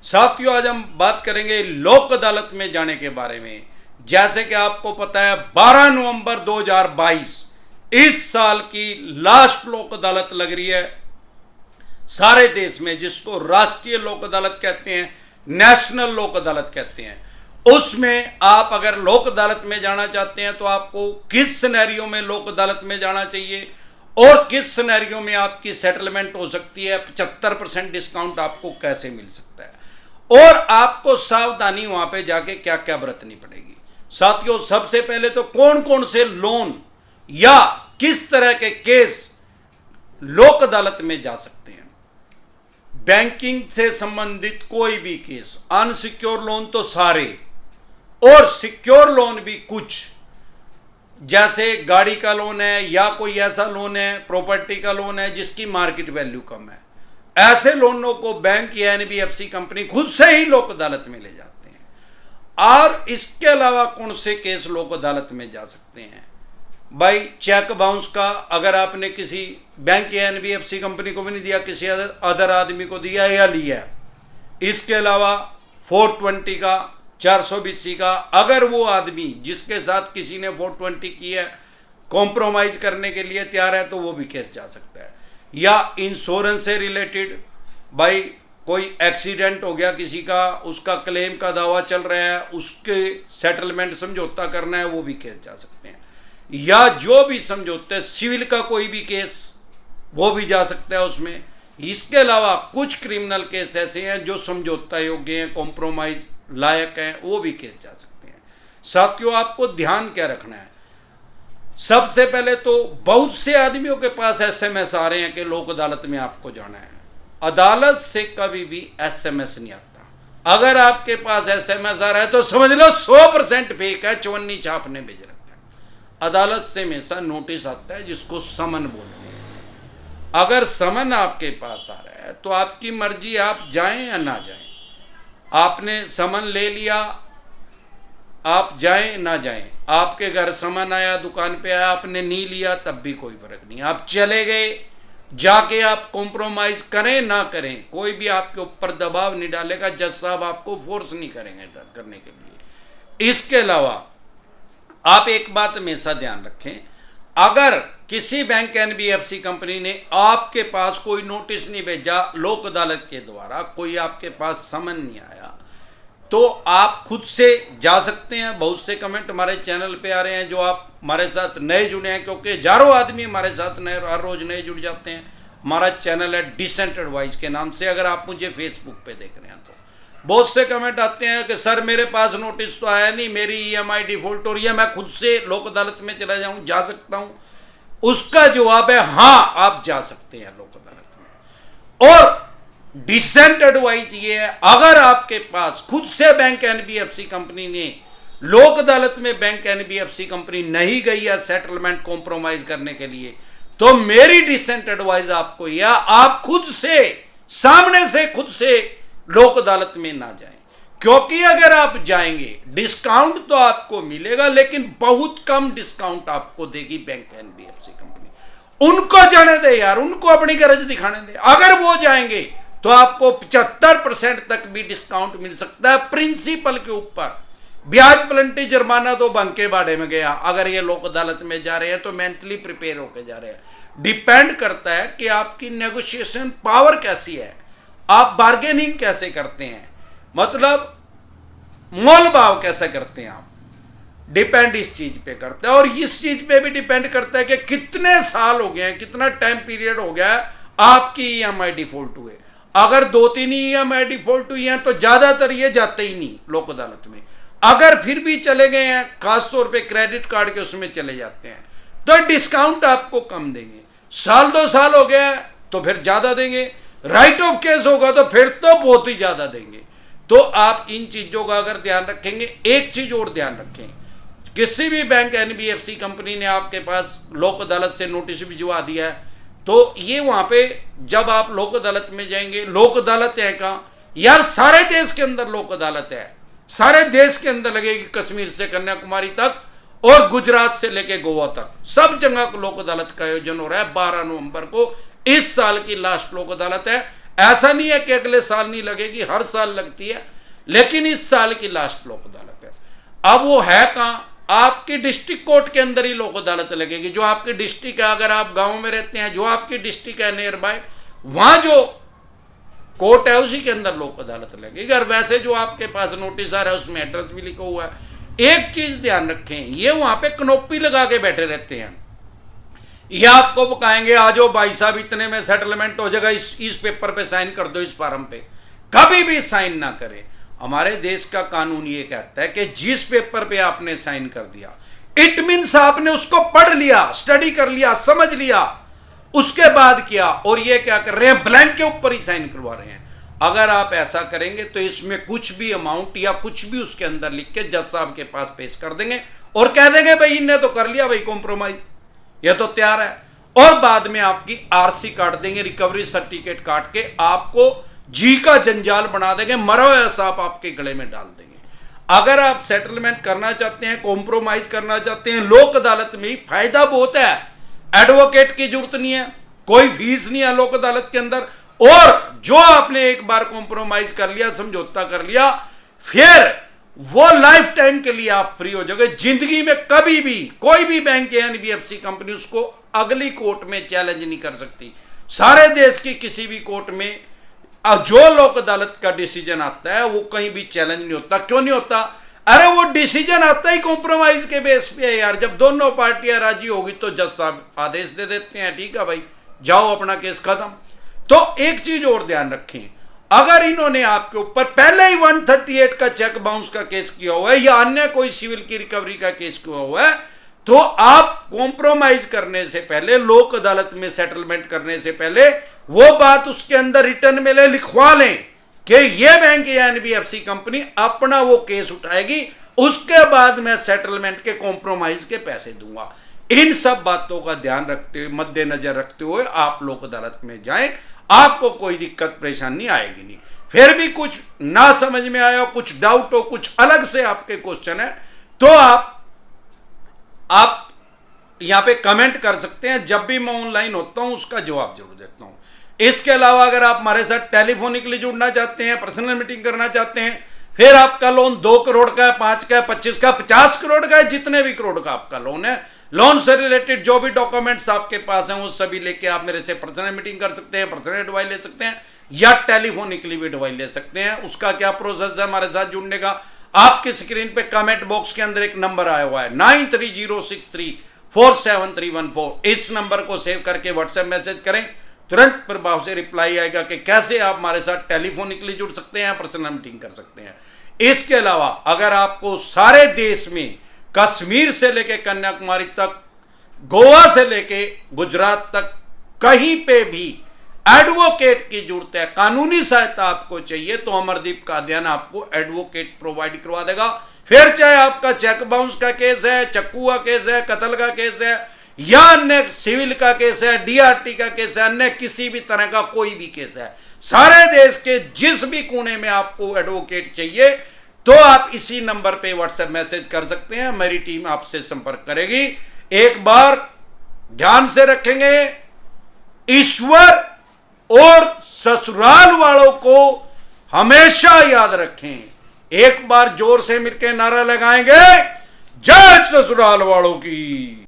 साथियों, आज हम बात करेंगे लोक अदालत में जाने के बारे में। जैसे कि आपको पता है 12 नवंबर 2022 इस साल की लास्ट लोक अदालत लग रही है सारे देश में, जिसको राष्ट्रीय लोक अदालत कहते हैं, नेशनल लोक अदालत कहते हैं। उसमें आप अगर लोक अदालत में जाना चाहते हैं तो आपको किस सिनेरियो में लोक अदालत में जाना चाहिए और किस सिनेरियो में आपकी सेटलमेंट हो सकती है, 75% डिस्काउंट आपको कैसे मिल सकता है और आपको सावधानी वहां पे जाके क्या क्या बरतनी पड़ेगी। साथियों, सबसे पहले तो कौन कौन से लोन या किस तरह के केस लोक अदालत में जा सकते हैं। बैंकिंग से संबंधित कोई भी केस, अनसिक्योर लोन तो सारे और सिक्योर लोन भी कुछ, जैसे गाड़ी का लोन है या कोई ऐसा लोन है, प्रॉपर्टी का लोन है जिसकी मार्केट वैल्यू कम है, ऐसे लोनों को बैंक या एनबीएफसी कंपनी खुद से ही लोक अदालत में ले जाते हैं। और इसके अलावा कौन से केस लोक अदालत में जा सकते हैं भाई? चेक बाउंस का, अगर आपने किसी बैंक या एनबीएफसी कंपनी को भी नहीं दिया, किसी अदर आदमी को दिया या लिया। इसके अलावा 420 का, 420 का, अगर वो आदमी जिसके साथ किसी ने 420 की है कॉम्प्रोमाइज करने के लिए तैयार है तो वो भी केस जा सकता है। या इंश्योरेंस से रिलेटेड, भाई कोई एक्सीडेंट हो गया किसी का, उसका क्लेम का दावा चल रहा है, उसके सेटलमेंट समझौता करना है, वो भी केस जा सकते हैं। या जो भी समझौते, सिविल का कोई भी केस वो भी जा सकता है उसमें। इसके अलावा कुछ क्रिमिनल केस ऐसे हैं जो समझौता योग्य हैं, कॉम्प्रोमाइज लायक हैं, वो भी केस जा सकते हैं। साथियों, आपको ध्यान क्या रखना है? सबसे पहले तो बहुत से आदमियों के पास एसएमएस आ रहे हैं कि लोक अदालत में आपको जाना है। अदालत से कभी भी एसएमएस नहीं आता। अगर आपके पास एसएमएस आ रहा है तो समझ लो 100% फेक है, चवन्नी छाप ने भेज रखा है। अदालत से हमेशा नोटिस आता है जिसको समन बोलते हैं। अगर समन आपके पास आ रहा है तो आपकी मर्जी, आप जाएं या ना जाएं। आपने समन ले लिया, आप जाएं ना जाएं, आपके घर समन आया, दुकान पे आया, आपने नहीं लिया, तब भी कोई फर्क नहीं। आप चले गए, जाके आप कॉम्प्रोमाइज करें ना करें, कोई भी आपके ऊपर दबाव नहीं डालेगा, जज साहब आपको फोर्स नहीं करेंगे करने के लिए। इसके अलावा आप एक बात हमेशा ध्यान रखें, अगर किसी बैंक एनबीएफसी कंपनी ने आपके पास कोई नोटिस नहीं भेजा लोक अदालत के द्वारा, कोई आपके पास समन नहीं आया, तो आप खुद से जा सकते हैं। बहुत से कमेंट हमारे चैनल पे आ रहे हैं जो आप हमारे साथ नए जुड़े हैं, क्योंकि हजारों आदमी हमारे साथ नए हर रोज नए जुड़ जाते हैं। हमारा चैनल है डिसेंट एडवाइस के नाम से, अगर आप मुझे फेसबुक पे देख रहे हैं तो बहुत से कमेंट आते हैं कि सर मेरे पास नोटिस तो आया नहीं, मेरी ईएमआई डिफॉल्ट हो रही है, मैं खुद से लोक अदालत में चला जाऊं, जा सकता हूं? उसका जवाब है हाँ, आप जा सकते हैं लोक अदालत में। और डिसेंट एडवाइस ये है, अगर आपके पास खुद से बैंक एनबीएफसी कंपनी ने लोक अदालत में, बैंक एनबीएफसी कंपनी नहीं गई है सेटलमेंट कॉम्प्रोमाइज करने के लिए, तो मेरी डिसेंट एडवाइस आपको, या आप खुद से सामने से खुद से लोक अदालत में ना जाएं। क्योंकि अगर आप जाएंगे डिस्काउंट तो आपको मिलेगा, लेकिन बहुत कम डिस्काउंट आपको देगी बैंक एनबीएफसी कंपनी। उनको जाने दे यार, उनको अपनी गरज दिखाने दे। अगर वो जाएंगे तो आपको 75% तक भी डिस्काउंट मिल सकता है प्रिंसिपल के ऊपर। ब्याज प्लंटी जुर्माना तो बंके बाड़े में गया। अगर ये लोक अदालत में जा रहे हैं तो मेंटली प्रिपेयर होकर जा रहे हैं। डिपेंड करता है कि आपकी नेगोशिएशन पावर कैसी है, आप बार्गेनिंग कैसे करते हैं, मतलब मोल भाव कैसे करते हैं आप, डिपेंड इस चीज पे करता है। और इस चीज पे भी डिपेंड करता है कि कितने साल हो गए हैं, कितना टाइम पीरियड हो गया है आपकी ईएमआई डिफॉल्ट हुए। अगर 2-3 ईएमआई डिफॉल्ट हुई हैं तो ज्यादातर ये जाते ही नहीं लोक अदालत में। अगर फिर भी चले गए हैं, खासतौर पे क्रेडिट कार्ड के उसमें चले जाते हैं, तो डिस्काउंट आपको कम देंगे। 1-2 साल हो गया तो फिर ज्यादा देंगे, राइट ऑफ केस होगा तो फिर तो बहुत ही ज्यादा देंगे। तो आप इन चीजों का अगर ध्यान रखेंगे। एक चीज और ध्यान रखें, किसी भी बैंक एनबीएफसी कंपनी ने आपके पास लोक अदालत से नोटिस भिजवा दिया है तो ये वहां पे जब आप लोक अदालत में जाएंगे, लोक अदालत है कहां यार? सारे देश के अंदर लोक अदालत है, सारे देश के अंदर लगेगी, कश्मीर से कन्याकुमारी तक और गुजरात से लेके गोवा तक, सब जगह लोक अदालत का आयोजन हो रहा है। 12 नवंबर को इस साल की लास्ट लोक अदालत है। ऐसा नहीं है कि अगले साल नहीं लगेगी, हर साल लगती है, लेकिन इस साल की लास्ट लोक अदालत है। अब वो है कहां? आपकी डिस्ट्रिक्ट कोर्ट के अंदर ही लोक अदालत लगेगी। जो आपकी डिस्ट्रिक्ट है, अगर आप गांव में रहते हैं, जो आपकी डिस्ट्रिक्ट है नियर बाय, वहां जो कोर्ट है उसी के अंदर लोक अदालत लगेगी। और वैसे जो आपके पास नोटिस आ रहा है उसमें एड्रेस भी लिखा हुआ है। एक चीज ध्यान रखें, ये वहां पे कनोपी लगा के बैठे रहते हैं, ये आपको बताएंगे आ जाओ भाई साहब इतने में सेटलमेंट हो जाएगा, इस पेपर पे साइन कर दो, इस फॉर्म पे कभी भी साइन ना करें। हमारे देश का कानून ये कहता है कि जिस पेपर पे आपने साइन कर दिया, इट मीन्स आपने उसको पढ़ लिया, स्टडी कर लिया, समझ लिया, उसके बाद किया। और ये क्या कर रहे हैं? ब्लैंक के ऊपर ही साइन करवा रहे हैं। अगर आप ऐसा करेंगे तो इसमें कुछ भी अमाउंट या कुछ भी उसके अंदर लिख के जज साहब के पास पेश कर देंगे और कह देंगे भाई इनने तो कर लिया भाई कॉम्प्रोमाइज, ये तो तैयार है। और बाद में आपकी आरसी काट देंगे, रिकवरी सर्टिफिकेट काट के आपको जी का जंजाल बना देंगे, मरो या सांप आपके गले में डाल देंगे। अगर आप सेटलमेंट करना चाहते हैं, कॉम्प्रोमाइज करना चाहते हैं, लोक अदालत में ही फायदा बहुत है। एडवोकेट की जरूरत नहीं है, कोई फीस नहीं है लोक अदालत के अंदर। और जो आपने एक बार कॉम्प्रोमाइज कर लिया, समझौता कर लिया, फिर वो लाइफ टाइम के लिए आप फ्री हो जाओगे। जिंदगी में कभी भी कोई भी बैंक या एनबीएफसी कंपनी उसको अगली कोर्ट में चैलेंज नहीं कर सकती। सारे देश की किसी भी कोर्ट में जो लोक अदालत का डिसीजन आता है वो कहीं भी चैलेंज नहीं होता। क्यों नहीं होता? अरे वो डिसीजन आता ही कॉम्प्रोमाइज के बेस पे है यार। जब दोनों पार्टियां राजी होगी तो जज साहब आदेश दे देते हैं, ठीक है भाई जाओ अपना केस खत्म। तो एक चीज और ध्यान रखें, अगर इन्होंने आपके ऊपर पहले ही 138 का चेक बाउंस का केस किया हुआ है या अन्य कोई सिविल की रिकवरी का केस किया हुआ है, तो आप कॉम्प्रोमाइज करने से पहले, लोक अदालत में सेटलमेंट करने से पहले वो बात उसके अंदर रिटर्न में लिखवा लें कि ये बैंक या एनबीएफसी कंपनी अपना वो केस उठाएगी, उसके बाद मैं सेटलमेंट के कॉम्प्रोमाइज के पैसे दूंगा। इन सब बातों का ध्यान रखते हुए, मद्देनजर रखते हुए आप लोक अदालत में जाएं, आपको कोई दिक्कत परेशानी आएगी नहीं। फिर भी कुछ ना समझ में आया हो, कुछ डाउट हो, कुछ अलग से आपके क्वेश्चन है, तो आप यहां पे कमेंट कर सकते हैं। जब भी मैं ऑनलाइन होता हूं उसका जवाब जरूर देता हूं। इसके अलावा अगर आप हमारे साथ टेलीफोनिकली जुड़ना चाहते हैं, पर्सनल मीटिंग करना चाहते हैं, फिर आपका लोन 2 करोड़ का है, 5 का है, 25 का, 50 करोड़ का है, जितने भी करोड़ का आपका लोन है, लोन से रिलेटेड जो भी डॉक्यूमेंट्स आपके पास हैं वो सभी लेके आप मेरे से पर्सनल मीटिंग कर सकते हैं, पर्सनल एडवाइस ले सकते हैं या टेलीफोनिकली भी एडवाइस ले सकते हैं। उसका क्या प्रोसेस है हमारे साथ जुड़ने का? आपकी स्क्रीन पे कमेंट बॉक्स के अंदर एक नंबर आया हुआ है 9306347314। इस नंबर को सेव करके व्हाट्सएप मैसेज करें, तुरंत प्रभाव से रिप्लाई आएगा कि कैसे आप हमारे साथ टेलीफोनिकली जुड़ सकते हैं, पर्सनल मीटिंग कर सकते हैं। इसके अलावा अगर आपको सारे देश में कश्मीर से लेके कन्याकुमारी तक, गोवा से लेके गुजरात तक, कहीं पे भी एडवोकेट की जरूरत है, कानूनी सहायता आपको चाहिए, तो अमरदीप कादियान आपको एडवोकेट प्रोवाइड करवा देगा। फिर चाहे आपका चेक बाउंस का केस है, चक्कू का केस है, कत्ल का केस है या अन्य सिविल का केस है, डीआरटी का केस है, अन्य किसी भी तरह का कोई भी केस है, सारे देश के जिस भी कोने में आपको एडवोकेट चाहिए तो आप इसी नंबर पे व्हाट्सएप मैसेज कर सकते हैं, मेरी टीम आपसे संपर्क करेगी। एक बार ध्यान से रखेंगे, ईश्वर और ससुराल वालों को हमेशा याद रखें। एक बार जोर से मिलकर नारा लगाएंगे, जय ससुराल वालों की।